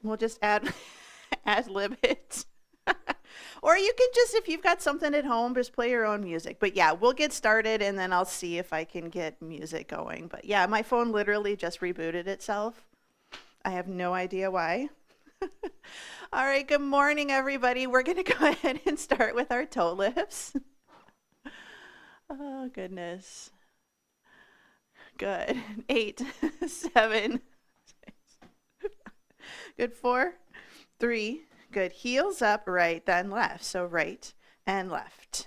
We'll just ad lib it. Or you can just, if you've got something at home, just play your own music. But yeah, we'll get started and then I'll see if I can get music going. But yeah, my phone literally just rebooted itself. I have no idea why. All right, good morning, everybody. We're going to go ahead and start with our toe lifts. Oh, goodness. Good. 8, 7, 6. Good. 4, 3. Good. Heels up, right, then left. So right and left.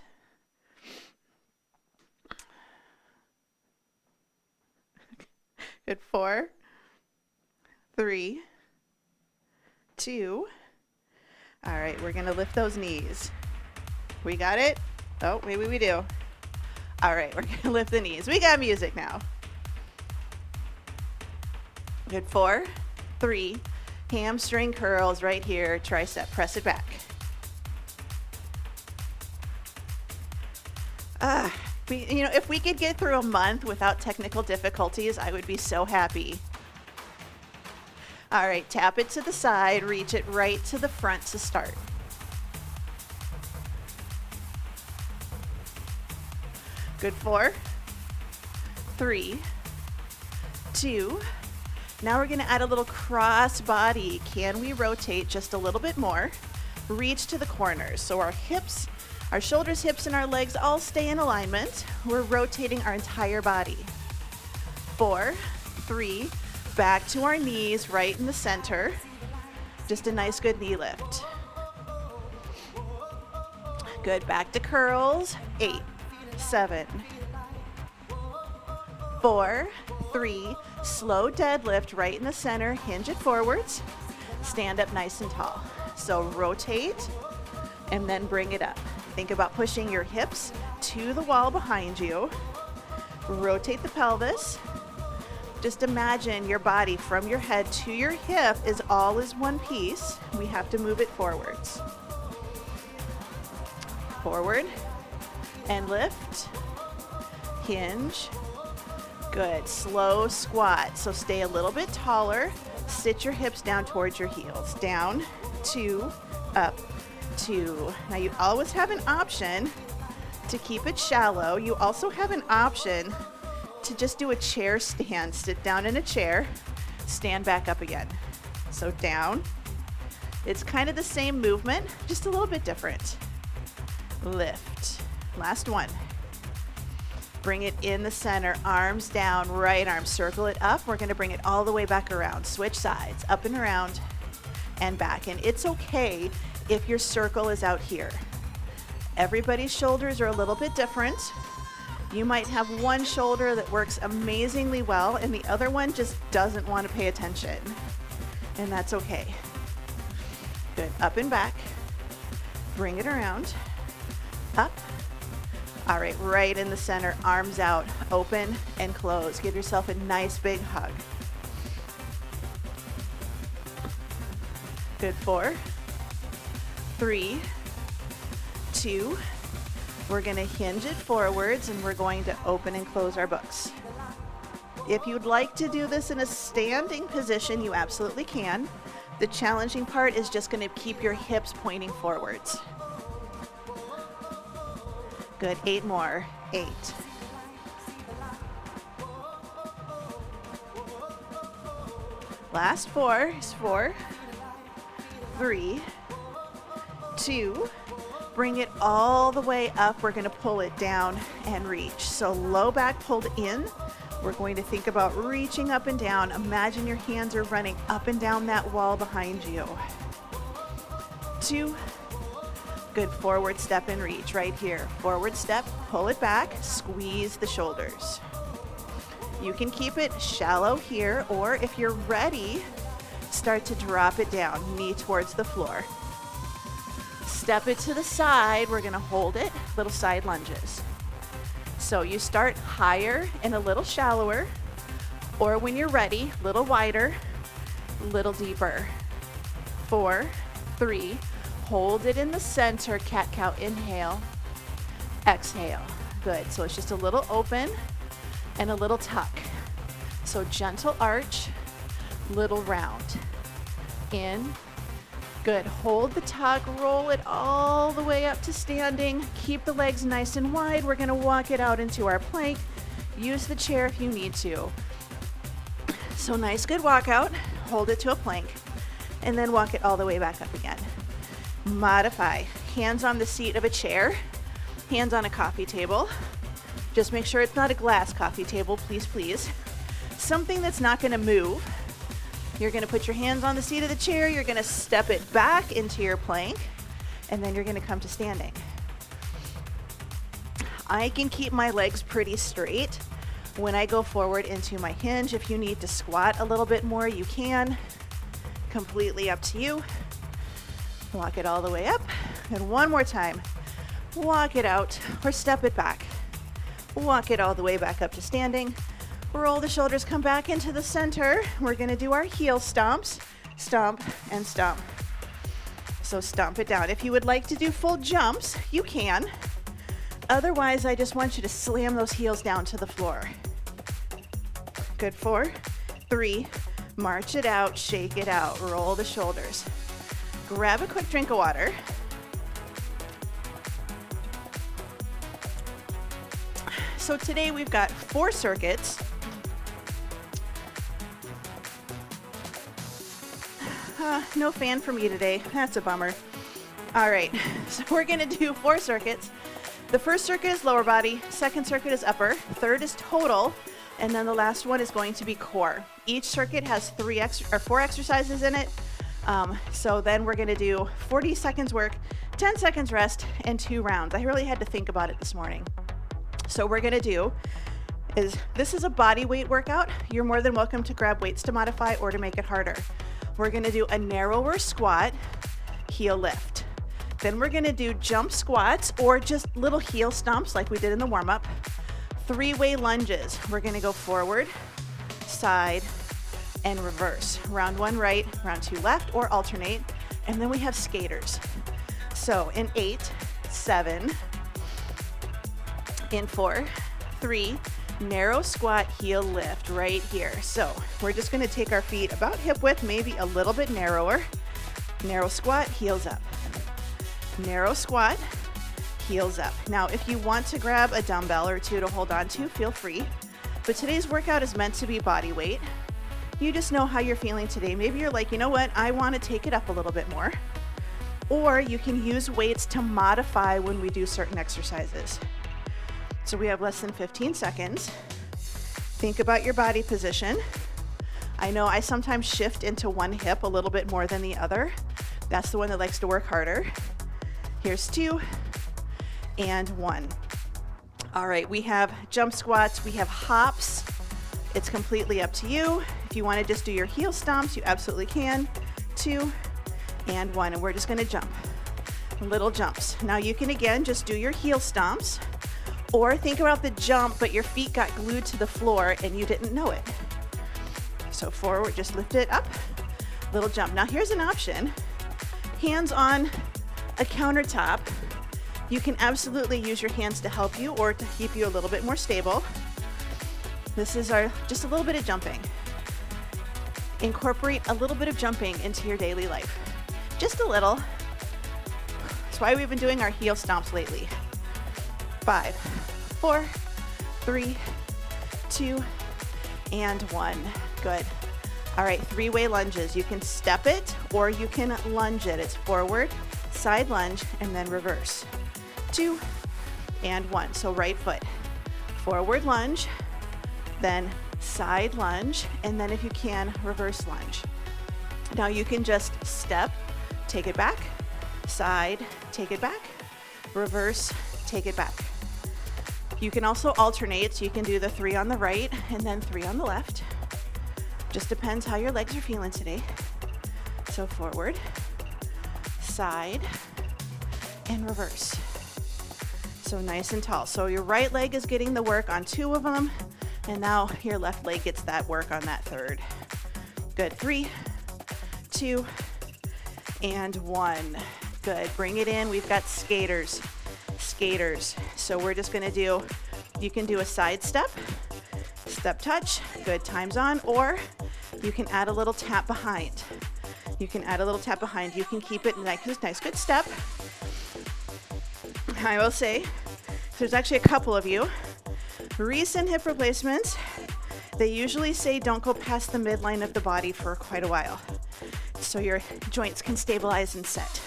Good. 4, 3, 2. All right, we're going to lift those knees. We got it? Oh, maybe we do. All right, we're going to lift the knees. We got music now. Good. 4, 3. Hamstring curls right here, tricep, press it back. If we could get through a month without technical difficulties, I would be so happy. All right, tap it to the side, reach it right to the front to start. Good. 4, 3, 2. Now we're going to add a little cross body. Can we rotate just a little bit more? Reach to the corners. So our hips, our shoulders, hips, and our legs all stay in alignment. We're rotating our entire body. 4, 3, back to our knees, right in the center. Just a nice good knee lift. Good. Back to curls. 8, 7, 4, 3, slow deadlift right in the center, hinge it forwards, stand up nice and tall. So rotate and then bring it up. Think about pushing your hips to the wall behind you. Rotate the pelvis. Just imagine your body from your head to your hip is all as one piece. We have to move it forwards. Forward and lift, hinge. Good. Slow squat. So stay a little bit taller. Sit your hips down towards your heels. Down, 2, up, 2. Now you always have an option to keep it shallow. You also have an option to just do a chair stand. Sit down in a chair, stand back up again. So down. It's kind of the same movement, just a little bit different. Lift. Last one. Bring it in the center, arms down, right arm, circle it up. We're gonna bring it all the way back around. Switch sides, up and around and back. And it's okay if your circle is out here. Everybody's shoulders are a little bit different. You might have one shoulder that works amazingly well and the other one just doesn't want to pay attention. And that's okay. Good. Up and back. Bring it around. Up. All right, right in the center, arms out, open and close. Give yourself a nice big hug. Good. 4, 3, 2. We're going to hinge it forwards and we're going to open and close our books. If you'd like to do this in a standing position, you absolutely can. The challenging part is just going to keep your hips pointing forwards. Good. 8 more. 8. Last 4 is 4, 3, 2. Bring it all the way up. We're going to pull it down and reach. So low back pulled in. We're going to think about reaching up and down. Imagine your hands are running up and down that wall behind you. 2. Good. Forward step and reach right here. Forward step, pull it back, squeeze the shoulders. You can keep it shallow here, or if you're ready, start to drop it down, knee towards the floor. Step it to the side. We're going to hold it, little side lunges. So you start higher and a little shallower, or when you're ready, little wider, little deeper. 4, 3, hold it in the center, cat-cow, inhale, exhale. Good. So it's just a little open and a little tuck. So gentle arch, little round. In. Good. Hold the tuck, roll it all the way up to standing. Keep the legs nice and wide. We're gonna walk it out into our plank. Use the chair if you need to. So nice, good walkout. Hold it to a plank and then walk it all the way back up again. Modify. Hands on the seat of a chair, hands on a coffee table. Just make sure it's not a glass coffee table, please, please. Something that's not gonna move. You're gonna put your hands on the seat of the chair, you're gonna step it back into your plank, and then you're gonna come to standing. I can keep my legs pretty straight when I go forward into my hinge. If you need to squat a little bit more, you can. Completely up to you. Walk it all the way up. And one more time. Walk it out or step it back. Walk it all the way back up to standing. Roll the shoulders, come back into the center. We're gonna do our heel stomps. Stomp and stomp. So stomp it down. If you would like to do full jumps, you can. Otherwise, I just want you to slam those heels down to the floor. Good. 4, 3, march it out, shake it out, roll the shoulders. Grab a quick drink of water. So today we've got 4 circuits. No fan for me today. That's a bummer. All right, so we're gonna do 4 circuits. The first circuit is lower body, second circuit is upper, third is total, and then the last one is going to be core. Each circuit has 4 exercises in it. So then we're gonna do 40 seconds work, 10 seconds rest, and 2 rounds. I really had to think about it this morning. So we're gonna do this is a body weight workout. You're more than welcome to grab weights to modify or to make it harder. We're gonna do a narrower squat, heel lift. Then we're gonna do jump squats or just little heel stomps like we did in the warm-up. 3-way lunges. We're gonna go forward, side, and reverse. Round 1 right, round 2 left, or alternate. And then we have skaters. So in 8, 7, in 4, 3, narrow squat, heel lift right here. So we're just gonna take our feet about hip width, maybe a little bit narrower. Narrow squat, heels up. Narrow squat, heels up. Now, if you want to grab a dumbbell or 2 to hold on to, feel free. But today's workout is meant to be body weight. You just know how you're feeling today. Maybe you're like, you know what, I want to take it up a little bit more. Or you can use weights to modify when we do certain exercises. So we have less than 15 seconds. Think about your body position. I know I sometimes shift into one hip a little bit more than the other. That's the one that likes to work harder. Here's 2 and 1. All right, we have jump squats, we have hops. It's completely up to you. If you want to just do your heel stomps, you absolutely can. 2 and 1, and we're just gonna jump. Little jumps. Now you can again just do your heel stomps, or think about the jump, but your feet got glued to the floor and you didn't know it. So forward, just lift it up, little jump. Now here's an option. Hands on a countertop. You can absolutely use your hands to help you or to keep you a little bit more stable. This is just a little bit of jumping. Incorporate a little bit of jumping into your daily life. Just a little. That's why we've been doing our heel stomps lately. 5, 4, 3, 2, and 1. Good. All right, 3-way lunges. You can step it or you can lunge it. It's forward, side lunge, and then reverse. 2 and 1. So right foot, forward lunge, then side lunge, and then if you can, reverse lunge. Now you can just step, take it back, side, take it back, reverse, take it back. You can also alternate, so you can do the 3 on the right and then 3 on the left. Just depends how your legs are feeling today. So forward, side, and reverse. So nice and tall. So your right leg is getting the work on 2 of them, and now your left leg gets that work on that 3rd. Good. 3, 2, and 1. Good. Bring it in. We've got skaters. Skaters. So we're just going to do, you can do a side step, step touch, good, time's on, or you can add a little tap behind. You can add a little tap behind. You can keep it nice, good step. I will say, there's actually a couple of you. Recent hip replacements, they usually say don't go past the midline of the body for quite a while, so your joints can stabilize and set.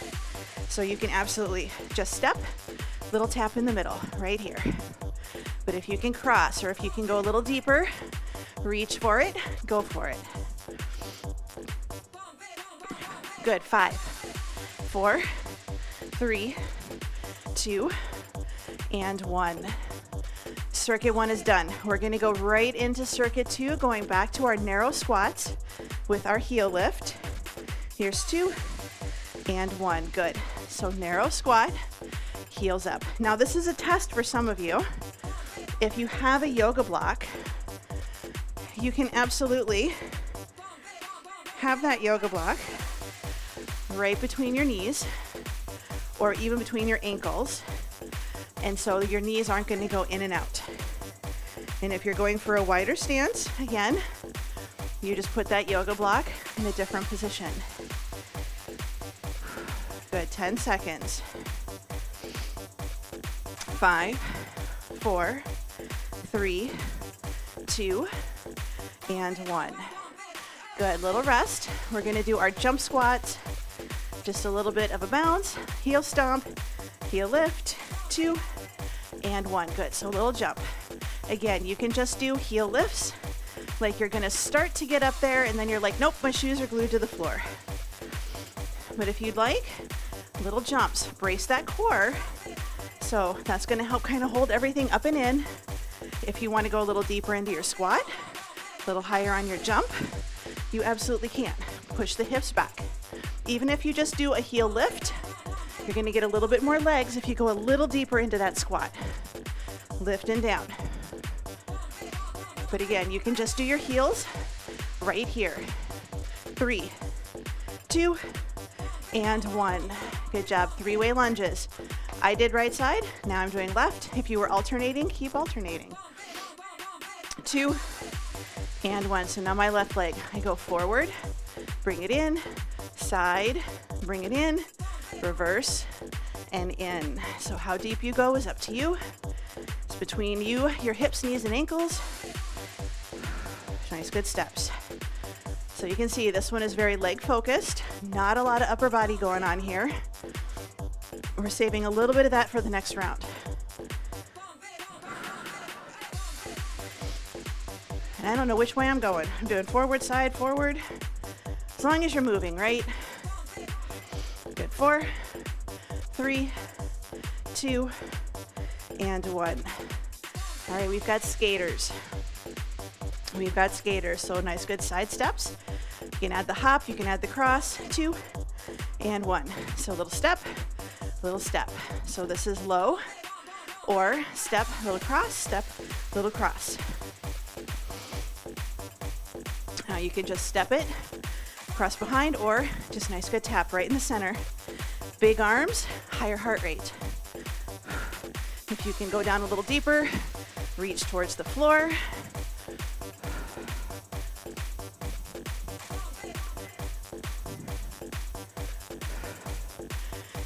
So you can absolutely just step, little tap in the middle, right here. But if you can cross, or if you can go a little deeper, reach for it, go for it. Good, 5, 4, 3, 2, and 1. Circuit 1 is done. We're gonna go right into circuit 2, going back to our narrow squats with our heel lift. Here's 2 and 1, good. So narrow squat, heels up. Now this is a test for some of you. If you have a yoga block, you can absolutely have that yoga block right between your knees or even between your ankles. And so your knees aren't going to go in and out. And if you're going for a wider stance, again, you just put that yoga block in a different position. Good, 10 seconds. 5, 4, 3, 2, and 1. Good, little rest. We're gonna do our jump squats. Just a little bit of a bounce, heel stomp, heel lift, 2, and 1. Good, so a little jump. Again, you can just do heel lifts, like you're gonna start to get up there and then you're like, nope, my shoes are glued to the floor. But if you'd like, little jumps, brace that core. So that's gonna help kind of hold everything up and in. If you wanna go a little deeper into your squat, a little higher on your jump, you absolutely can. Push the hips back. Even if you just do a heel lift, you're gonna get a little bit more legs if you go a little deeper into that squat. Lift and down. But again, you can just do your heels right here. 3, 2, and 1. Good job, 3-way lunges. I did right side, now I'm doing left. If you were alternating, keep alternating. 2, and 1. So now my left leg, I go forward, bring it in, side, bring it in, reverse, and in. So how deep you go is up to you. It's between you, your hips, knees, and ankles. Nice, good steps. So you can see this one is very leg focused, not a lot of upper body going on here. We're saving a little bit of that for the next round. And I don't know which way I'm going. I'm doing forward, side, forward. As long as you're moving, right? Good, 4, 3, 2, and 1. All right, we've got skaters. We've got skaters, so nice, good side steps. You can add the hop, you can add the cross, 2, and 1. So little step, little step. So this is low, or step, little cross, step, little cross. Now you can just step it, cross behind, or just nice, good tap right in the center. Big arms, higher heart rate. If you can go down a little deeper, reach towards the floor.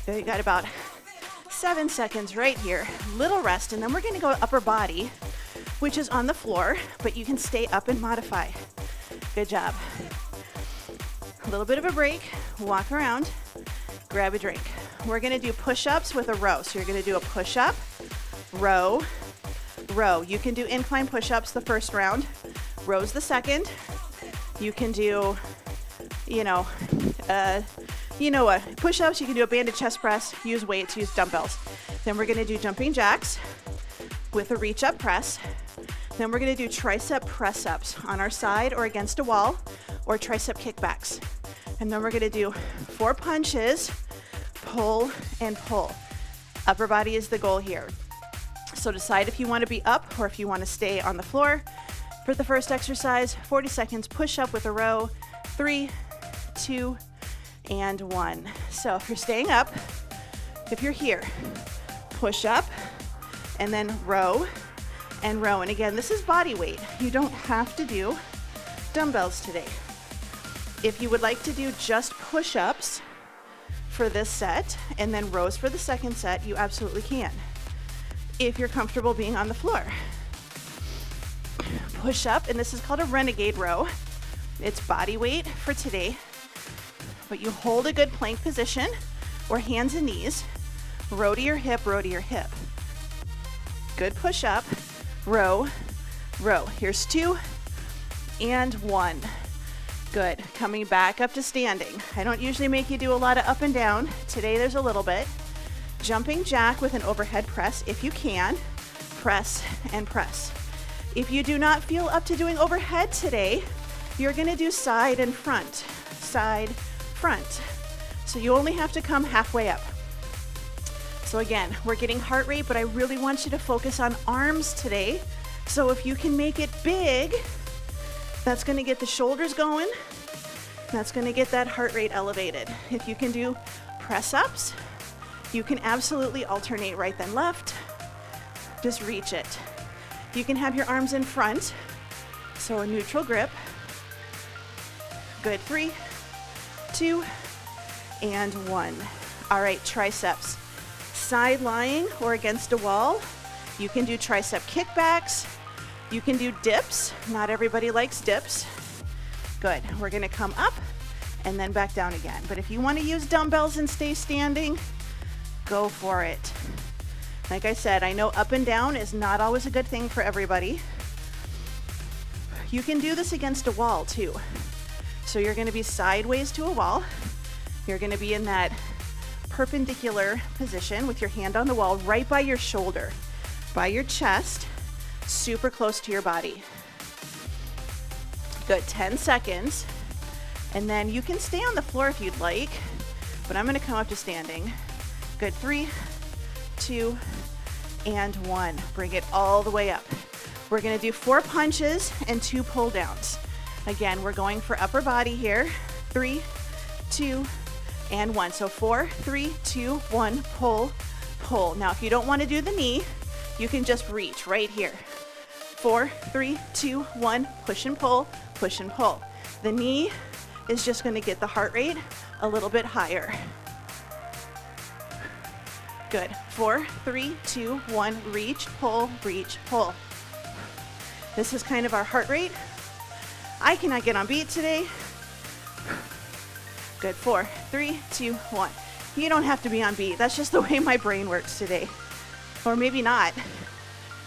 You got about 7 seconds right here. Little rest, and then we're gonna go upper body, which is on the floor, but you can stay up and modify. Good job. A little bit of a break, walk around, grab a drink. We're gonna do push-ups with a row. So you're gonna do a push-up, row, row. You can do incline push-ups the first round, rows the second. You can do, push-ups, you can do a banded chest press, use weights, use dumbbells. Then we're gonna do jumping jacks with a reach up press. Then we're gonna do tricep press-ups on our side or against a wall, or tricep kickbacks. And then we're gonna do 4 punches, pull and pull. Upper body is the goal here. So decide if you wanna be up or if you wanna stay on the floor. For the first exercise, 40 seconds push up with a row, 3, 2, and 1. So if you're staying up, if you're here, push up and then row and row. And again, this is body weight. You don't have to do dumbbells today. If you would like to do just push-ups for this set and then rows for the second set, you absolutely can, if you're comfortable being on the floor. Push up, and this is called a renegade row. It's body weight for today, but you hold a good plank position or hands and knees, row to your hip, row to your hip. Good push up, row, row. Here's 2 and 1. Good. Coming back up to standing. I don't usually make you do a lot of up and down. Today there's a little bit. Jumping jack with an overhead press if you can. Press and press. If you do not feel up to doing overhead today, you're going to do side and front. Side, front. So you only have to come halfway up. So again, we're getting heart rate, but I really want you to focus on arms today. So if you can make it big, that's going to get the shoulders going. That's going to get that heart rate elevated. If you can do press-ups, you can absolutely alternate right then left. Just reach it. You can have your arms in front, so a neutral grip. Good. 3, 2, and 1. All right, triceps. Side lying or against a wall. You can do tricep kickbacks. You can do dips. Not everybody likes dips. Good. We're going to come up and then back down again. But if you want to use dumbbells and stay standing, go for it. Like I said, I know up and down is not always a good thing for everybody. You can do this against a wall too. So you're going to be sideways to a wall. You're going to be in that perpendicular position with your hand on the wall right by your shoulder, by your chest, super close to your body. Good. 10 seconds. And then you can stay on the floor if you'd like, but I'm going to come up to standing. Good. 3, 2, and 1. Bring it all the way up. We're going to do 4 punches and 2 pull downs. Again, we're going for upper body here. 3, 2, and 1. So 4, 3, 2, 1, pull, pull. Now, if you don't want to do the knee, you can just reach right here. 4, 3, 2, 1, push and pull, push and pull. The knee is just going to get the heart rate a little bit higher. Good. 4, 3, 2, 1, reach, pull, reach, pull. This is kind of our heart rate. I cannot get on beat today. Good. 4, 3, 2, 1. You don't have to be on beat. That's just the way my brain works today. Or maybe not.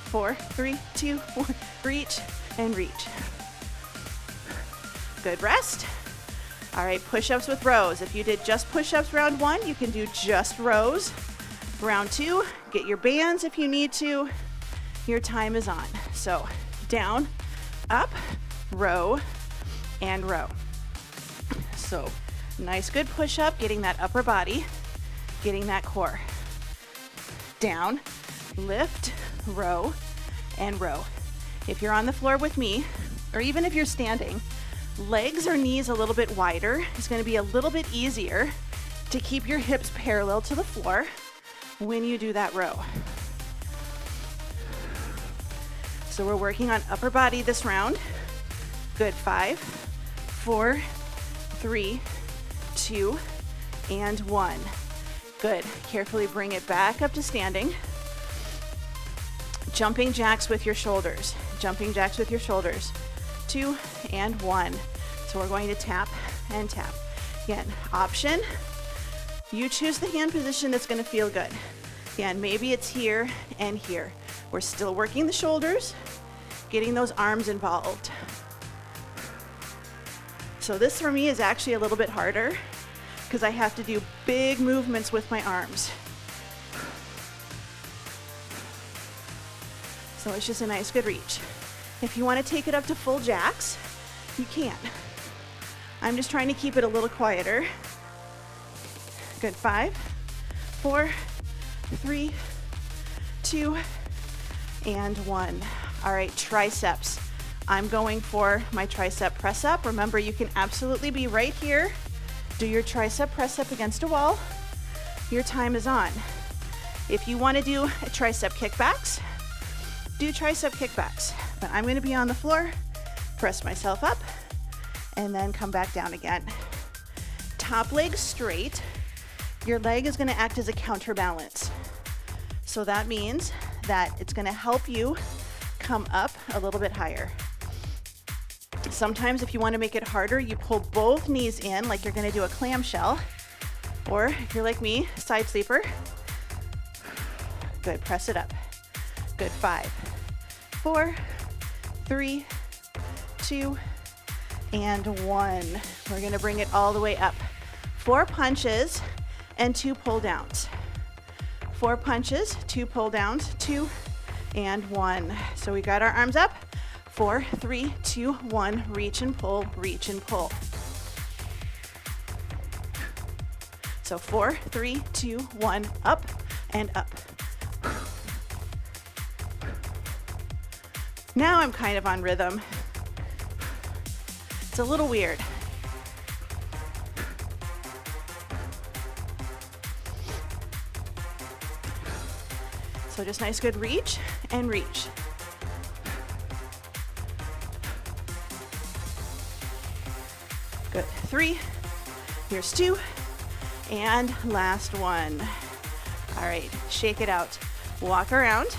4, 3, 2, 1, reach and reach. Good. Rest. All right, push-ups with rows. If you did just push-ups round 1, you can do just rows. Round 2, get your bands if you need to. Your time is on. So down, up, row, and row. So nice good push-up, getting that upper body, getting that core. Down, lift, row, and row. If you're on the floor with me, or even if you're standing, legs or knees a little bit wider is going to be a little bit easier to keep your hips parallel to the floor when you do that row. So we're working on upper body this round. Good. 5, 4, 3, 2, and 1. Good. Carefully bring it back up to standing. Jumping jacks with your shoulders. Jumping jacks with your shoulders. 2 and 1. So we're going to tap and tap. Again, option. You choose the hand position that's going to feel good. Again, maybe it's here and here. We're still working the shoulders, getting those arms involved. So this for me is actually a little bit harder because I have to do big movements with my arms. So it's just a nice good reach. If you want to take it up to full jacks, you can. I'm just trying to keep it a little quieter. Good. 5, 4, 3, 2, and 1. All right, triceps. I'm going for my tricep press up. Remember, you can absolutely be right here. Do your tricep press up against a wall. Your time is on. If you want to do tricep kickbacks, do tricep kickbacks. But I'm going to be on the floor, press myself up, and then come back down again. Top leg straight. Your leg is gonna act as a counterbalance. So that means that it's gonna help you come up a little bit higher. Sometimes if you wanna make it harder, you pull both knees in like you're gonna do a clamshell, or if you're like me, side sleeper. Good, press it up. Good, 5, 4, 3, 2, and 1. We're gonna bring it all the way up. 4 punches and 2 pull downs. 4 punches, 2 pull downs, 2 and 1. So we got our arms up. 4, 3, 2, 1, reach and pull, reach and pull. So 4, 3, 2, 1, up and up. Now I'm kind of on rhythm. It's a little weird. So just nice, good reach and reach. Good, 3, here's 2, and last one. All right, shake it out. Walk around.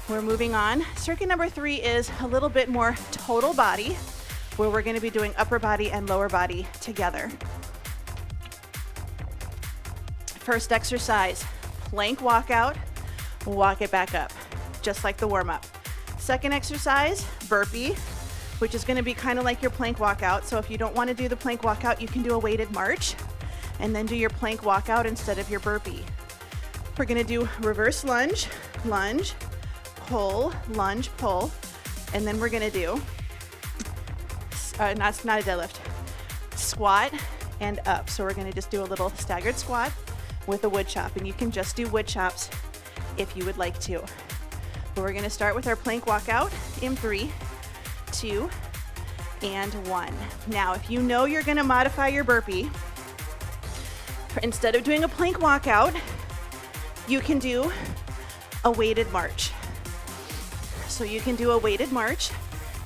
We're moving on. Circuit number 3 is a little bit more total body, where we're gonna be doing upper body and lower body together. First exercise, plank walkout, walk it back up, just like the warm-up. Second exercise, burpee, which is gonna be kind of like your plank walkout. So if you don't wanna do the plank walkout, you can do a weighted march and then do your plank walkout instead of your burpee. We're gonna do reverse lunge, lunge, pull, lunge, pull, and then we're gonna do, not a deadlift, squat and up. So we're gonna just do a little staggered squat with a wood chop, and you can just do wood chops if you would like to. But we're gonna start with our plank walkout in 3, 2, and 1. Now, if you know you're gonna modify your burpee, instead of doing a plank walkout, you can do a weighted march. So you can do a weighted march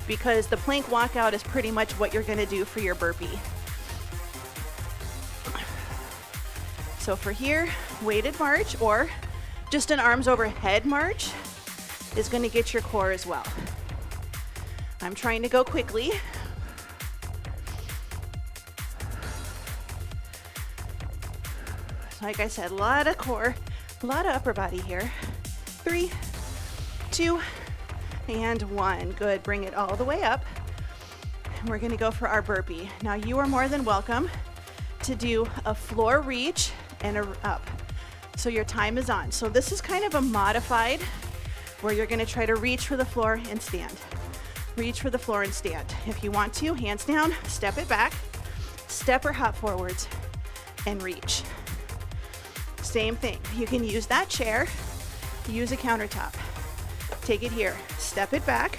because the plank walkout is pretty much what you're gonna do for your burpee. So for here, weighted march or just an arms overhead march is gonna get your core as well. I'm trying to go quickly. Like I said, a lot of core, a lot of upper body here. 3, 2, and 1. Good, bring it all the way up. And we're gonna go for our burpee. Now you are more than welcome to do a floor reach and a up. So your time is on. So this is kind of a modified where you're gonna try to reach for the floor and stand. Reach for the floor and stand. If you want to, hands down, step it back, step or hop forwards, and reach. Same thing, you can use that chair, use a countertop. Take it here, step it back,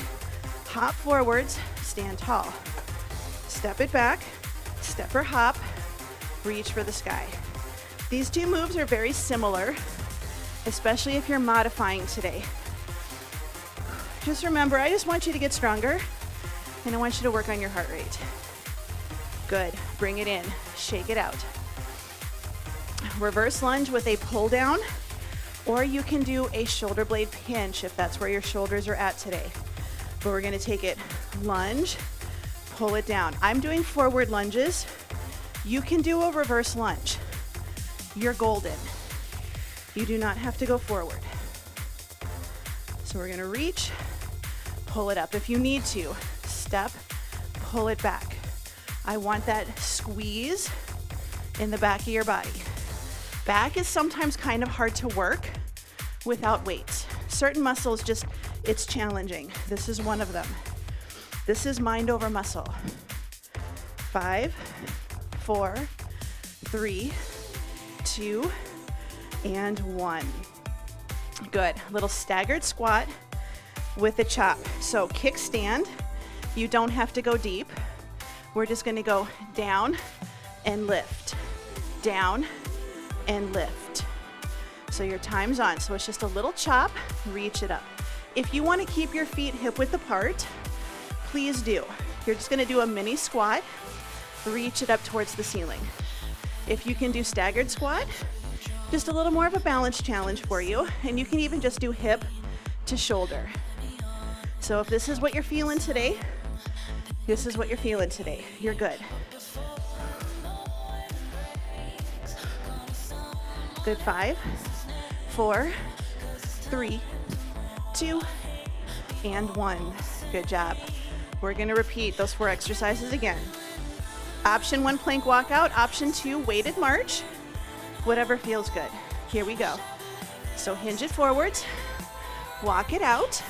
hop forwards, stand tall. Step it back, step or hop, reach for the sky. These two moves are very similar, especially if you're modifying today. Just remember, I just want you to get stronger and I want you to work on your heart rate. Good, bring it in, shake it out. Reverse lunge with a pull down, or you can do a shoulder blade pinch if that's where your shoulders are at today. But we're gonna take it, lunge, pull it down. I'm doing forward lunges. You can do a reverse lunge. You're golden. You do not have to go forward. So we're gonna reach, pull it up. If you need to, step, pull it back. I want that squeeze in the back of your body. Back is sometimes kind of hard to work without weights. Certain muscles just, it's challenging. This is one of them. This is mind over muscle. 5, 4, 3, 2, and 1. Good, little staggered squat with a chop. So kickstand, you don't have to go deep. We're just gonna go down and lift, down and lift. So your time's on. So it's just a little chop, reach it up. If you want to keep your feet hip width apart, please do. You're just gonna do a mini squat, reach it up towards the ceiling. If you can do staggered squat, just a little more of a balance challenge for you, and you can even just do hip to shoulder. So if this is what you're feeling today, this is what you're feeling today. You're good. Good. 5, 4, 3, 2, and 1. Good job. We're gonna repeat those 4 exercises again. Option 1, plank walkout. Option 2, weighted march. Whatever feels good. Here we go. So hinge it forwards, walk it out,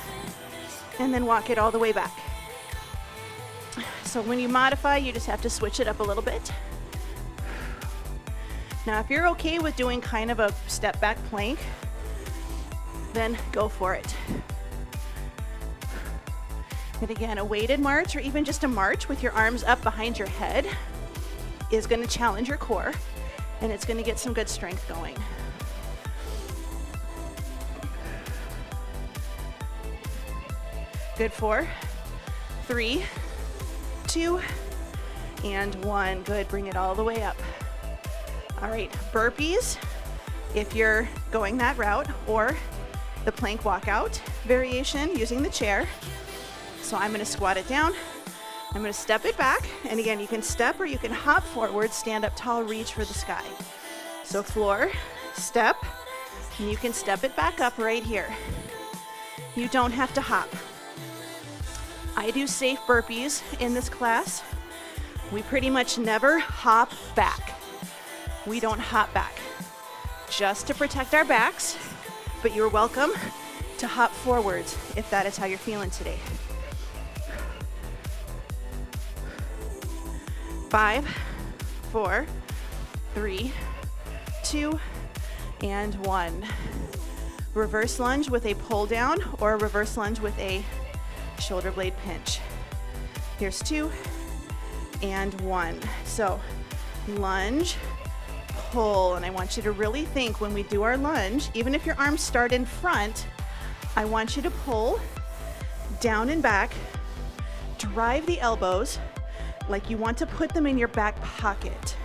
and then walk it all the way back. So when you modify, you just have to switch it up a little bit. Now, if you're okay with doing kind of a step back plank, then go for it. And again, a weighted march or even just a march with your arms up behind your head is going to challenge your core, and it's going to get some good strength going. Good. 4, 3, 2, and 1. Good. Bring it all the way up. All right, burpees, if you're going that route, or the plank walkout variation using the chair. So I'm gonna squat it down, I'm gonna step it back, and again, you can step or you can hop forward, stand up tall, reach for the sky. So floor, step, and you can step it back up right here. You don't have to hop. I do safe burpees in this class. We pretty much never hop back. We don't hop back, just to protect our backs, but you're welcome to hop forwards if that is how you're feeling today. 5, 4, 3, 2, and 1. Reverse lunge with a pull down or a reverse lunge with a shoulder blade pinch. Here's 2 and 1. So lunge, pull, and I want you to really think when we do our lunge, even if your arms start in front, I want you to pull down and back, drive the elbows like you want to put them in your back pocket.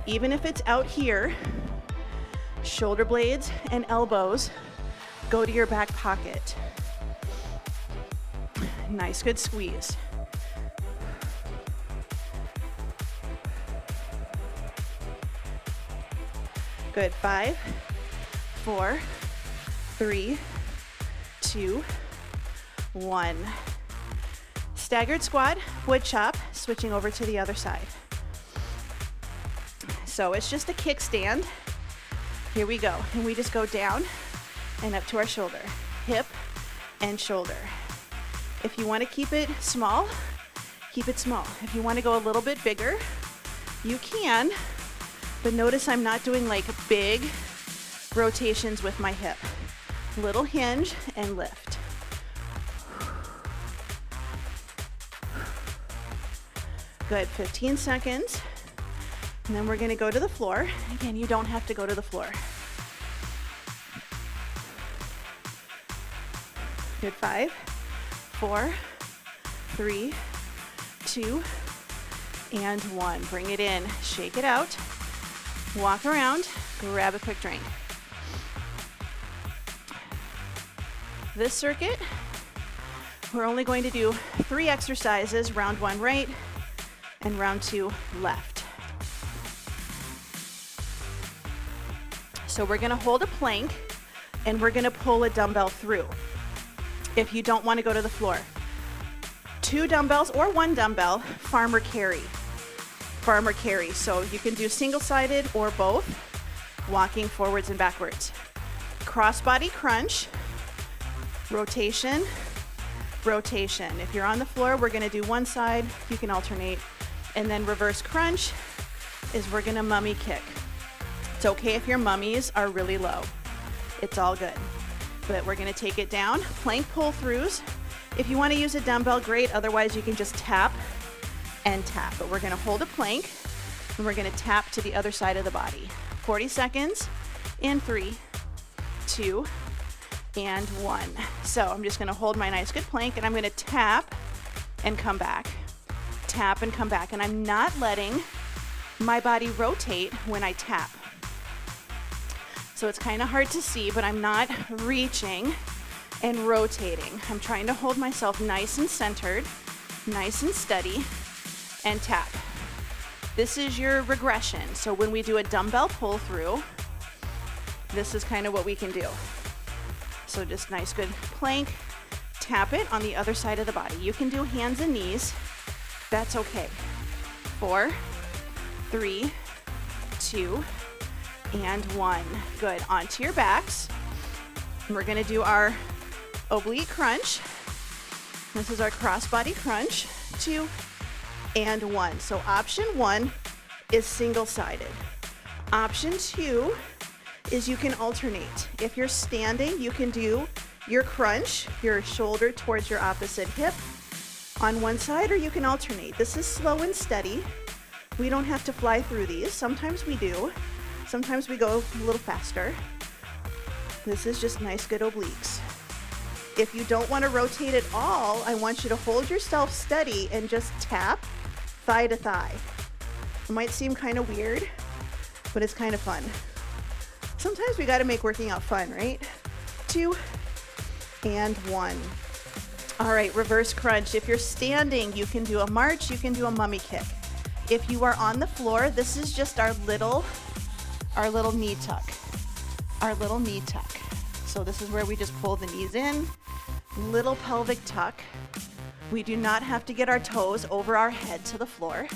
Even if it's out here, shoulder blades and elbows go to your back pocket. Nice, good squeeze. Good. 5, 4, 3, 2, 1. Staggered squat, woodchop, switching over to the other side. So it's just a kickstand. Here we go. And we just go down and up to our shoulder, hip and shoulder. If you want to keep it small, keep it small. If you want to go a little bit bigger, you can. But notice I'm not doing like big rotations with my hip. Little hinge and lift. Good. 15 seconds. And then we're going to go to the floor. Again, you don't have to go to the floor. Good. 5, 4, 3, 2, and 1. Bring it in. Shake it out. Walk around, grab a quick drink. This circuit, we're only going to do 3 exercises, round 1 right and round 2 left. So we're gonna hold a plank and we're gonna pull a dumbbell through. If you don't wanna go to the floor, 2 dumbbells or 1 dumbbell, farmer carry. Farmer carry. So you can do single-sided or both, walking forwards and backwards. Crossbody crunch, rotation, rotation. If you're on the floor, we're gonna do one side, you can alternate. And then reverse crunch is we're gonna mummy kick. It's okay if your mummies are really low. It's all good. But we're gonna take it down, plank pull-throughs. If you wanna use a dumbbell, great. Otherwise, you can just tap and tap, but we're gonna hold a plank and we're gonna tap to the other side of the body. 40 seconds in 3, 2, and 1. So I'm just gonna hold my nice good plank and I'm gonna tap and come back. tap and come back. And I'm not letting my body rotate when I tap. So it's kind of hard to see, but I'm not reaching and rotating. I'm trying to hold myself nice and centered, nice and steady, and tap. This is your regression. So when we do a dumbbell pull through, this is kind of what we can do. So just nice, good plank, tap it on the other side of the body. You can do hands and knees. That's okay. 4, 3, 2, and 1. Good. Onto your backs. We're going to do our oblique crunch. This is our crossbody crunch. 2 and 1. So option 1 is single-sided. Option 2 is you can alternate. If you're standing, you can do your crunch, your shoulder towards your opposite hip on one side, or you can alternate. This is slow and steady. We don't have to fly through these. Sometimes we do. Sometimes we go a little faster. This is just nice, good obliques. If you don't want to rotate at all, I want you to hold yourself steady and just tap thigh to thigh. It might seem kind of weird, but it's kind of fun. Sometimes we got to make working out fun, right? 2 and 1. All right, reverse crunch. If you're standing, you can do a march, you can do a mummy kick. If you are on the floor, this is just our little knee tuck. Our little knee tuck. So this is where we just pull the knees in, little pelvic tuck. We do not have to get our toes over our head to the floor.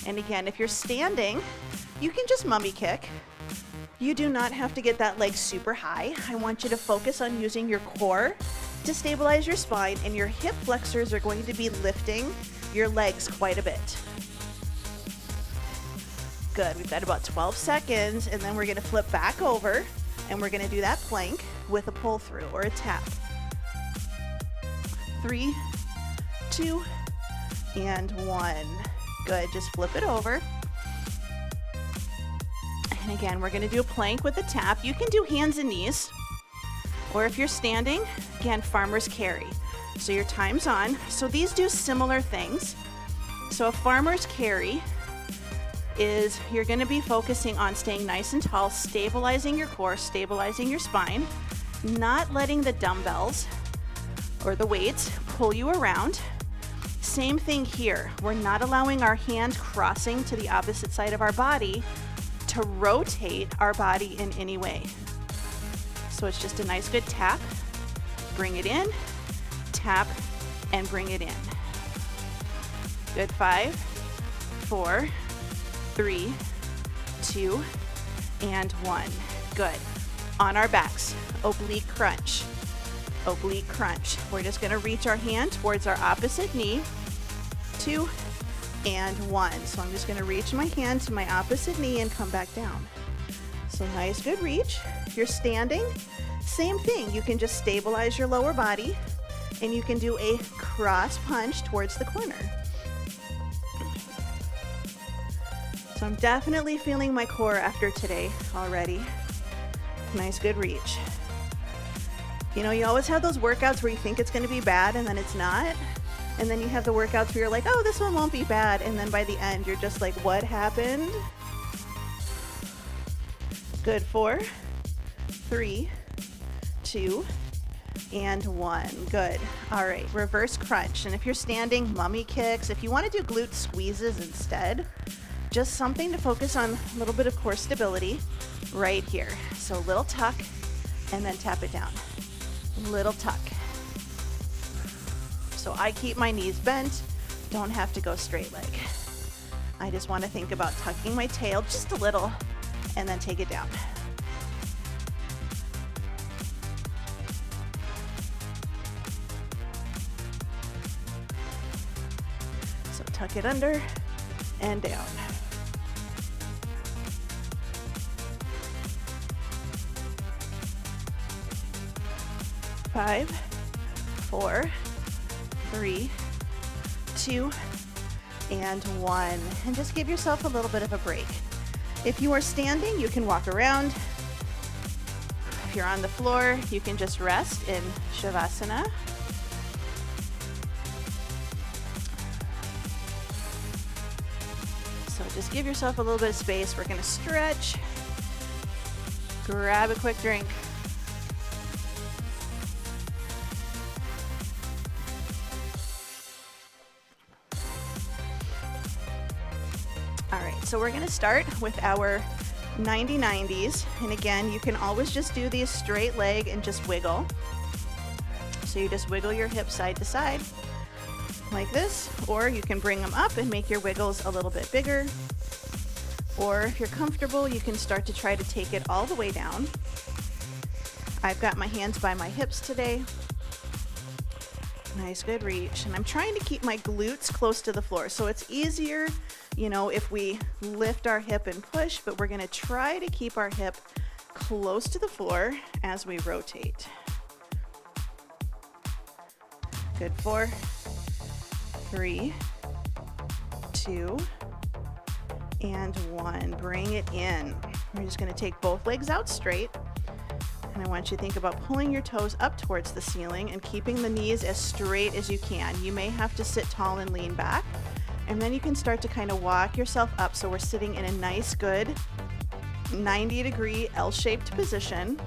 And again, if you're standing, you can just mummy kick. You do not have to get that leg super high. I want you to focus on using your core to stabilize your spine, and your hip flexors are going to be lifting your legs quite a bit. Good, we've got about 12 seconds, and then we're gonna flip back over, and we're gonna do that plank with a pull through or a tap. 3, 2, and 1. Good, just flip it over. And again, we're gonna do a plank with a tap. You can do hands and knees, or if you're standing, again, farmer's carry. So your time's on. So these do similar things. So a farmer's carry is you're gonna be focusing on staying nice and tall, stabilizing your core, stabilizing your spine, not letting the dumbbells or the weights pull you around. Same thing here. We're not allowing our hand crossing to the opposite side of our body to rotate our body in any way. So it's just a nice good tap, bring it in, tap, and bring it in. Good, 5, 4, 3, 2, and 1. Good. On our backs, oblique crunch. Oblique crunch. We're just gonna reach our hand towards our opposite knee. 2 and 1. So I'm just gonna reach my hand to my opposite knee and come back down. So nice, good reach. If you're standing, same thing. You can just stabilize your lower body, and you can do a cross punch towards the corner. So I'm definitely feeling my core after today already. Nice, good reach. You know, you always have those workouts where you think it's gonna be bad and then it's not. And then you have the workouts where you're like, oh, this one won't be bad. And then by the end, you're just like, what happened? Good, 4, 3, 2, and 1. Good. All right, reverse crunch. And if you're standing, mummy kicks. If you want to do glute squeezes instead, just something to focus on a little bit of core stability right here. So little tuck, and then tap it down. Little tuck. So I keep my knees bent, don't have to go straight leg. I just want to think about tucking my tail just a little, and then take it down. So tuck it under and down. 5, 4, 3, 2, and 1. And just give yourself a little bit of a break. If you are standing, you can walk around. If you're on the floor, you can just rest in Shavasana. just give yourself a little bit of space. We're gonna stretch. Grab a quick drink. All right, so we're gonna start with our 90-90s. And again, you can always just do these straight leg and just wiggle. So you just wiggle your hips side to side like this, or you can bring them up and make your wiggles a little bit bigger. Or if you're comfortable, you can start to try to take it all the way down. I've got my hands by my hips today. Nice, good reach. And I'm trying to keep my glutes close to the floor. So it's easier, you know, if we lift our hip and push, but we're gonna try to keep our hip close to the floor as we rotate. Good, 4, 3, 2, and 1. Bring it in. We're just gonna take both legs out straight. And I want you to think about pulling your toes up towards the ceiling and keeping the knees as straight as you can. You may have to sit tall and lean back. And then you can start to kind of walk yourself up. So we're sitting in a nice, good 90-degree L-shaped position.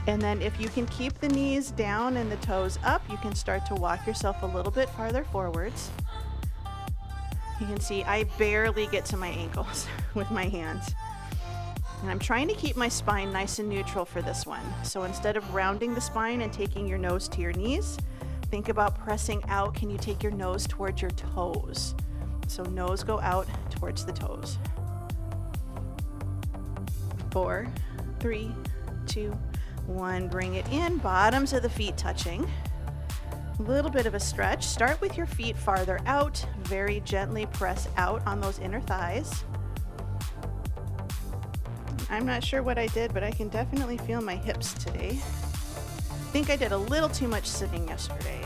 And then if you can keep the knees down and the toes up, you can start to walk yourself a little bit farther forwards. You can see I barely get to my ankles with my hands. And I'm trying to keep my spine nice and neutral for this one. So instead of rounding the spine and taking your nose to your knees, think about pressing out. Can you take your nose towards your toes? So nose go out towards the toes. 4, 3, 2, 1. Bring it in. Bottoms of the feet touching. A little bit of a stretch. Start with your feet farther out. Very gently press out on those inner thighs. I'm not sure what I did, but I can definitely feel my hips today. I think I did a little too much sitting yesterday.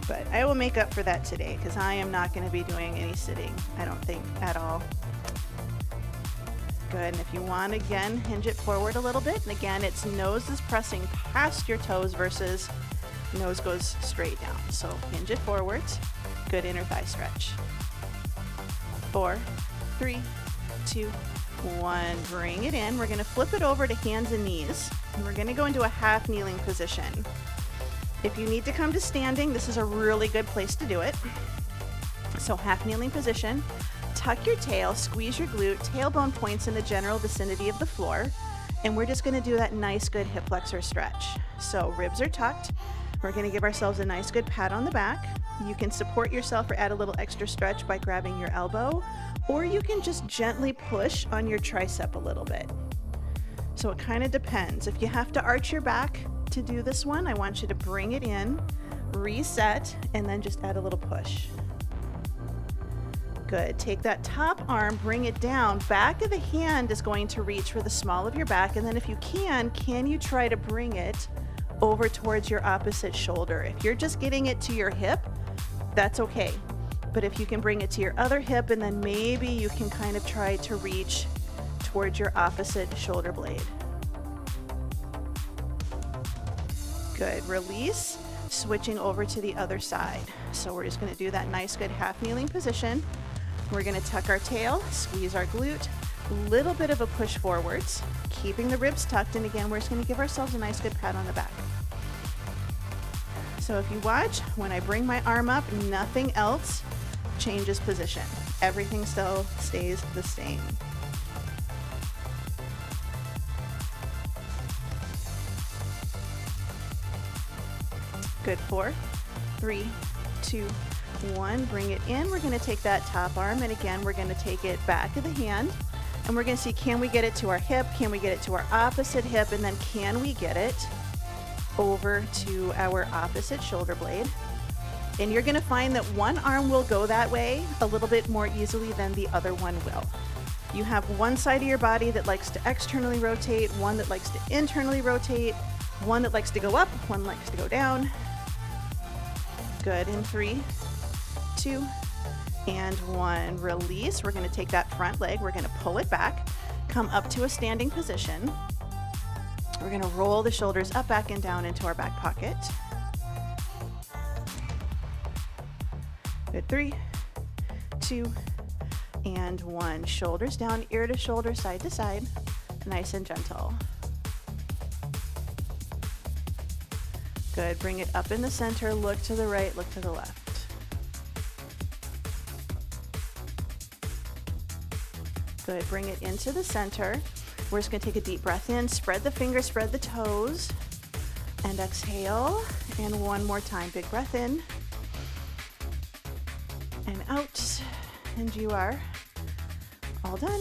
But I will make up for that today because I am not going to be doing any sitting, I don't think, at all. Good, and if you want, again, hinge it forward a little bit. And again, it's nose is pressing past your toes versus nose goes straight down. So hinge it forwards. Good inner thigh stretch. 4, 3, 2, 1. Bring it in. We're going to flip it over to hands and knees. And we're going to go into a half kneeling position. If you need to come to standing, this is a really good place to do it. So half kneeling position. Tuck your tail, squeeze your glute, tailbone points in the general vicinity of the floor, and we're just going to do that nice good hip flexor stretch. So ribs are tucked. We're going to give ourselves a nice good pat on the back. You can support yourself or add a little extra stretch by grabbing your elbow, or you can just gently push on your tricep a little bit. So it kind of depends. If you have to arch your back to do this one, I want you to bring it in, reset, and then just add a little push. Good. Take that top arm, bring it down. Back of the hand is going to reach for the small of your back. And then if you can you try to bring it over towards your opposite shoulder? If you're just getting it to your hip, that's okay. But if you can bring it to your other hip, and then maybe you can kind of try to reach towards your opposite shoulder blade. Good. Release. Switching over to the other side. So we're just going to do that nice good half kneeling position. We're going to tuck our tail, squeeze our glute, little bit of a push forwards, keeping the ribs tucked, and again, we're just going to give ourselves a nice good pat on the back. So if you watch, when I bring my arm up, nothing else changes position. Everything still stays the same. Good. 4, 3, 2, 1. Bring it in. We're going to take that top arm, and again, we're going to take it back of the hand, and we're going to see, can we get it to our hip? Can we get it to our opposite hip? And then can we get it over to our opposite shoulder blade? And you're going to find that one arm will go that way a little bit more easily than the other one will. You have one side of your body that likes to externally rotate, one that likes to internally rotate, one that likes to go up, one likes to go down. Good. In 3, 2, and 1. Release. We're going to take that front leg. We're going to pull it back, come up to a standing position. We're going to roll the shoulders up, back, and down into our back pocket. Good. 3, 2, and 1. Shoulders down, ear to shoulder, side to side, nice and gentle. Good, bring it up in the center, look to the right, look to the left. Good, bring it into the center. We're just gonna take a deep breath in, spread the fingers, spread the toes, and exhale. And one more time, big breath in, and out, and you are all done.